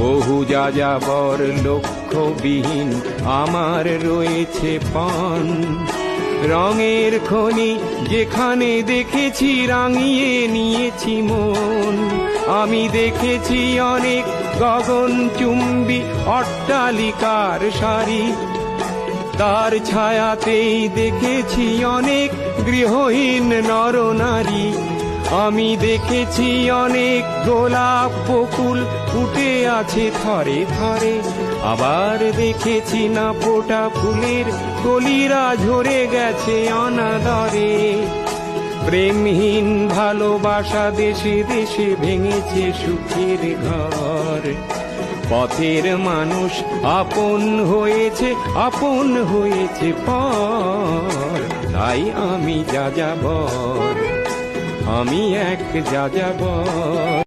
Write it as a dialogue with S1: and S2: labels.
S1: বহু যাযাবর লক্ষ্যবিহীন আমার রয়েছে পান। রঙের খনি যেখানে দেখেছি রাঙিয়ে নিয়েছি মন। আমি দেখেছি অনেক গগনচুম্বী অট্টালিকার সারি, তার ছায়াতেই দেখেছি অনেক গৃহহীন নরনারী। আমি দেখেছি অনেক গোলাপ বকুল ফুটে আছে থরে থরে, আবার দেখেছি না ফোটা ফুলের কলিরা ঝরে গেছে অনাদরে। প্রেমহীন ভালোবাসা দেশে দেশে ভেঙেছে সুখের ঘর। পথের মানুষ আপন হয়েছে পর। তাই আমি যাযাবর, আমি এক যাযাবর।